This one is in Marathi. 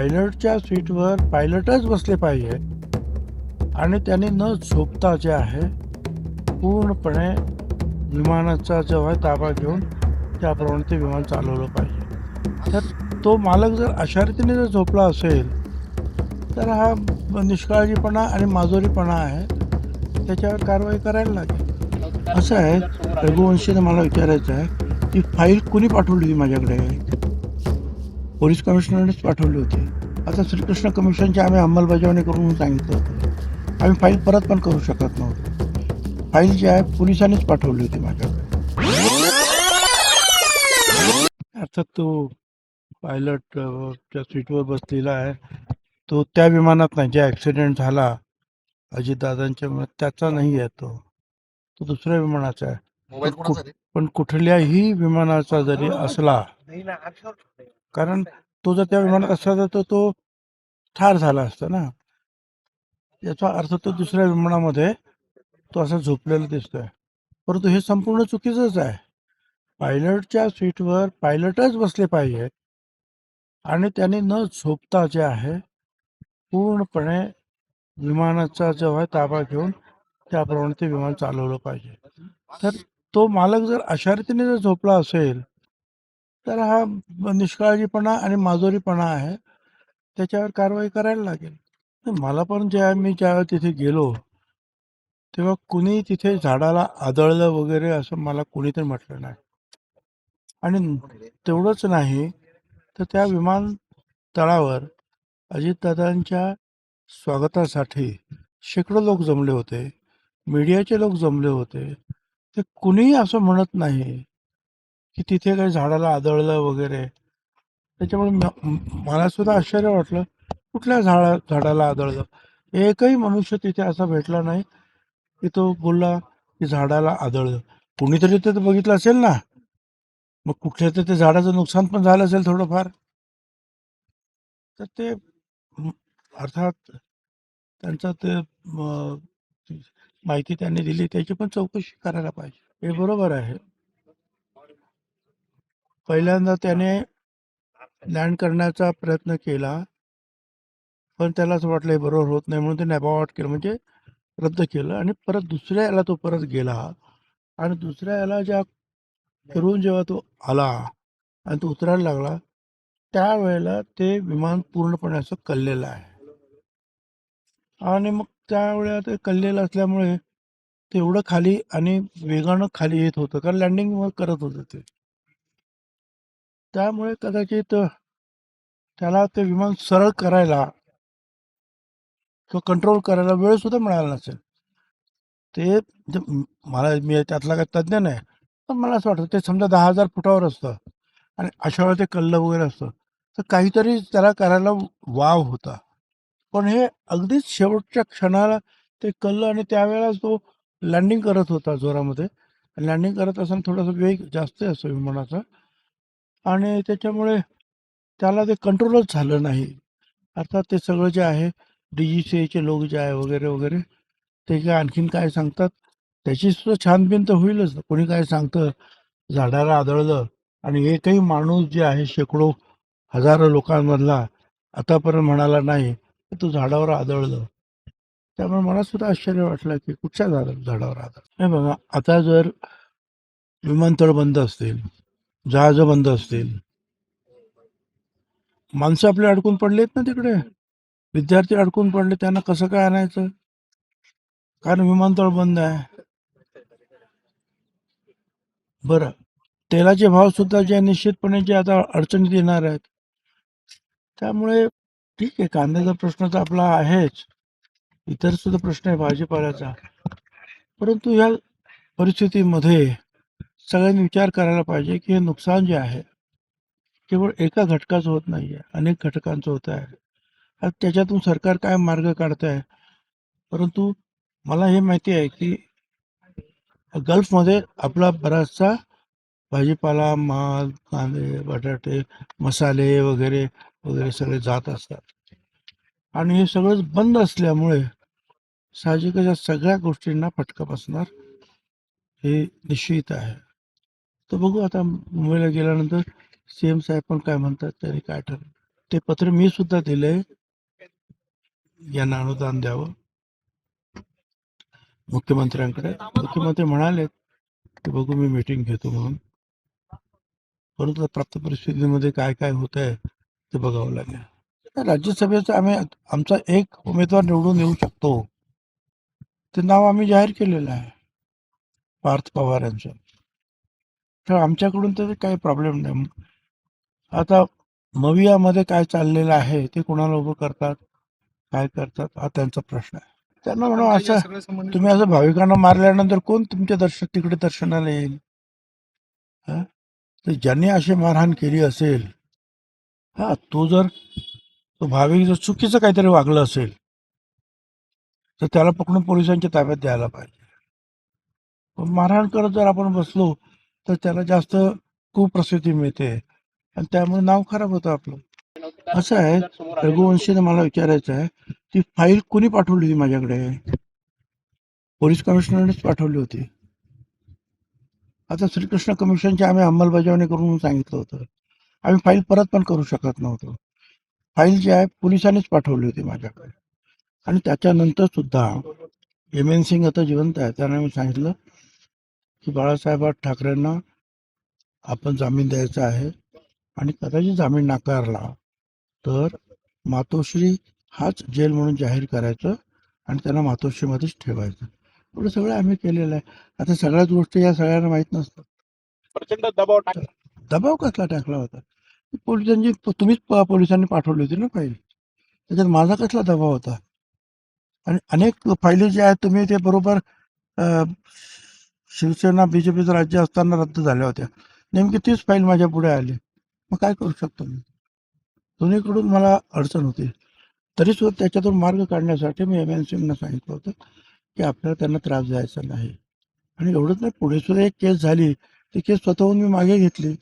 पायलटच्या सीटवर पायलटच बसले पाहिजे आणि त्यांनी न झोपता जे आहे पूर्णपणे विमानाचा जेव्हा ताबा घेऊन त्याप्रमाणे ते विमान चालवलं पाहिजे. तर तो मालक जर अशा रीतीने जर झोपला असेल तर हा निष्काळजीपणा आणि माजुरीपणा आहे, त्याच्यावर कारवाई करायला लागेल. असं आहे, रघुवंशीने मला विचारायचं आहे, ती फाईल कुणी पाठवली होती माझ्याकडे? पोलीस कमिशनरनेच पाठवली होती. आता श्रीकृष्ण कमिशनची आम्ही अंमलबजावणी करून सांगितलं होतं. आम्ही फाईल परत पण करू शकत नव्हतो. फाईल जी आहे पोलिसांनीच पाठवली होती माझ्याकडे. अर्थात तो पायलट च्या सीटवर बसलेला आहे, तो त्या विमानात नाही, जे ॲक्सिडेंट झाला अजितदादांच्या त्याचा नाही आहे. तो दुसऱ्या विमानाचा आहे. पण कुठल्याही विमानाचा जरी असला, कारण तो जर त्या विमानात असला तर तो ठार झाला असता ना. याचा अर्थ तो दुसऱ्या विमानामध्ये तो असा झोपलेला दिसतोय. परंतु हे संपूर्ण चुकीचंच आहे. पायलटच्या सीटवर पायलटच बसले पाहिजे आणि त्यांनी न झोपता जे आहे पूर्णपणे विमानाचा जेव्हा ताबा घेऊन त्याप्रमाणे ते विमान चालवलं पाहिजे. तर तो मालक जर अशा रीतीने जर झोपला असेल तर हा निष्काळजीपणा आणि माजुरीपणा आहे, त्याच्यावर कारवाई करायला लागेल. मला पण मी ज्यावेळेस तिथे गेलो तेव्हा कुणी तिथे झाडाला आदळलं वगैरे असं मला कुणीतरी म्हटलं नाही. आणि तेवढंच नाही तर त्या विमानतळावर अजितदादांच्या स्वागतासाठी शेकडो लोक जमले होते, मीडियाचे लोक जमले होते. ते कुणीही असं म्हणत नाही की तिथे काही झाडाला आदळलं वगैरे. त्याच्यामुळे मला सुद्धा आश्चर्य वाटलं, कुठल्या झाडाला आदळलं. एकही मनुष्य तिथे असा भेटला नाही की तो बोलला की झाडाला आदळलं. कुणीतरी ते बघितलं असेल ना, मग कुठल्या तर ते झाडाचं नुकसान पण झालं असेल थोडंफार. तर ते अर्थात त्यांचं ते माहिती त्यांनी दिली त्याची पण चौकशी करायला पाहिजे. हे बरोबर आहे. पहिल्यांदा त्याने लँड करण्याचा प्रयत्न केला, पण त्याला असं वाटलं हे बरोबर होत नाही म्हणून त्याने अबॉर्ट केलं, म्हणजे रद्द केलं. आणि परत दुसऱ्या याला तो परत गेला आणि दुसऱ्या याला फिरून जेव्हा तो आला आणि तो उतरायला लागला त्यावेळेला ते विमान पूर्णपणे असं कललेलं आहे. आणि मग त्यावेळेला ते कललेलं असल्यामुळे तेवढं खाली आणि वेगानं खाली येत होतं, कारण लँडिंग करत होतं ते. त्यामुळे कदाचित त्याला ते विमान सरळ करायला किंवा कंट्रोल करायला वेळ सुद्धा मिळाला नसेल. ते मी त्यातला काही तज्ज्ञ नाही, पण मला असं वाटतं ते समजा 10,000 फुटावर असतं आणि अशा वेळेला ते कल्लं वगैरे असतं तर काहीतरी त्याला करायला वाव होता. पण हे अगदीच शेवटच्या क्षणाला ते कळलं आणि त्यावेळेला तो लँडिंग करत होता जोरामध्ये. लँडिंग करत असताना थोडासा वेग जास्त असतो विमानाचा आणि त्याच्यामुळे त्याला ते कंट्रोलच झालं नाही. अर्थात ते सगळं जे आहे DGCAचे लोक जे आहे वगैरे वगैरे ते काय आणखीन काय सांगतात त्याची सुद्धा छानबीन तर होईलच. कोणी काय सांगतं झाडाला आदळलं आणि एकही माणूस जे आहे शेकडो हजारो लोकांमधला आतापर्यंत म्हणाला नाही की तो झाडावर आदळलं. त्यामुळे मला सुद्धा आश्चर्य वाटलं की कुठच्या झाडावर आदळलं. हे बघा, आता जर विमानतळ बंद असतील, जहाजं बंद असतील, माणसं आपले अडकून पडलेत ना तिकडे, विद्यार्थी अडकून पडले, त्यांना कसं काय आणायचं? कारण विमानतळ बंद आहे. बरं, तेलाचे भाव सुद्धा जे निश्चितपणे जे आता अडचणीत येणार आहेत. त्यामुळे ठीक आहे, कांद्याचा प्रश्न तर आपला आहेच, इतर सुद्धा प्रश्न आहे भाजीपाल्याचा. परंतु या परिस्थितीमध्ये सगळ्यांनी विचार करायला पाहिजे की हे नुकसान जे आहे केवळ एका घटकाचं होत नाहीये, अनेक घटकांचं होत आहे. आता त्याच्यातून सरकार काय मार्ग काढत आहे. परंतु मला हे माहिती आहे की गल्फमध्ये आपला बराचसा भाजीपाला, माल, कांदे, बटाटे, मसाले वगैरे वगैरे सगळे जात असतात आणि हे सगळंच बंद असल्यामुळे साहजिकच या सगळ्या गोष्टींना फटका बसणार हे निश्चित आहे. तर बघू आता मुंबईला गेल्यानंतर CM साहेब पण काय म्हणतात, तरी काय ठरलं. ते पत्र मी सुद्धा दिले, यांना अनुदान द्यावं मुख्यमंत्र्यांकडे. मुख्यमंत्री म्हणाले की बघू, मी मीटिंग घेतो म्हणून. परंतु प्राप्त परिस्थितीमध्ये काय काय होत आहे ते बघावं लागेल. राज्यसभेचा आम्ही आमचा एक उमेदवार निवडून येऊ शकतो, ते नाव आम्ही जाहीर केलेलं आहे, पार्थ पवार यांचं. तर आमच्याकडून तर काही प्रॉब्लेम नाही. आता मवियामध्ये काय चाललेलं आहे ते कोणाला उभं करतात, काय करतात, हा त्यांचा प्रश्न आहे. त्यांना म्हणून असं, तुम्ही असं भाविकांना मारल्यानंतर कोण तुमच्या तिकडे दर्शनाला येईल? हा? तर ज्यांनी अशी मारहाण केली असेल, तो भाविक जर चुकीचं काहीतरी वागलं असेल तर त्याला पकडून पोलिसांच्या ताब्यात द्यायला पाहिजे. पण मारहाण करत जर आपण बसलो तर त्याला जास्त कुप्रसिद्धी मिळते आणि त्यामुळे नाव खराब होतं आपलं. असं आहे, रघुवंशीने मला विचारायचं आहे, ती फाईल कोणी पाठवली होती माझ्याकडे? पोलीस कमिशनरनेच पाठवली होती. आता श्रीकृष्ण कमिशनची आम्ही अंमलबजावणी करून सांगितलं होतं. आम्ही फाईल परत पण करू शकत नव्हतो. फाईल जी आहे पोलिसांनीच पाठवली होती माझ्याकडे. आणि त्याच्यानंतर सुद्धा एम सिंग आता जिवंत आहे, त्यांना मी सांगितलं की बाळासाहेब ठाकरेंना आपण जामीन द्यायचा आहे आणि कदाचित जामीन नाकारला तर मातोश्री हाच जेल म्हणून जाहीर करायचं आणि त्यांना मातोश्रीमध्येच ठेवायचं. एवढं सगळं आम्ही केलेलं आहे. आता सगळ्याच गोष्टी या सगळ्यांना माहीत नसतात. प्रचंड दबाव टाकला. दबाव कसला टाकला होता? तुम्हीच पोलिसांनी पाठवली होती ना फाईल, त्याच्यात माझा कसला दबाव होता? आणि अनेक फायली जे आहेत तुम्ही ते बरोबर शिवसेना बीजेपीचं राज्य असताना रद्द झाल्या होत्या. नेमकी तीच फाईल माझ्या पुढे आली. मग काय करू शकतो मी? दोन्हीकडून मला अडचण होती. तरी सुद्धा त्याच्यातून मार्ग काढण्यासाठी मी सिंगना सांगितलं होतं की आपल्याला त्यांना त्रास द्यायचा नाही. आणि एवढंच नाही, पुढे सुद्धा एक केस झाली, ती केस स्वतःहून मी मागे घेतली.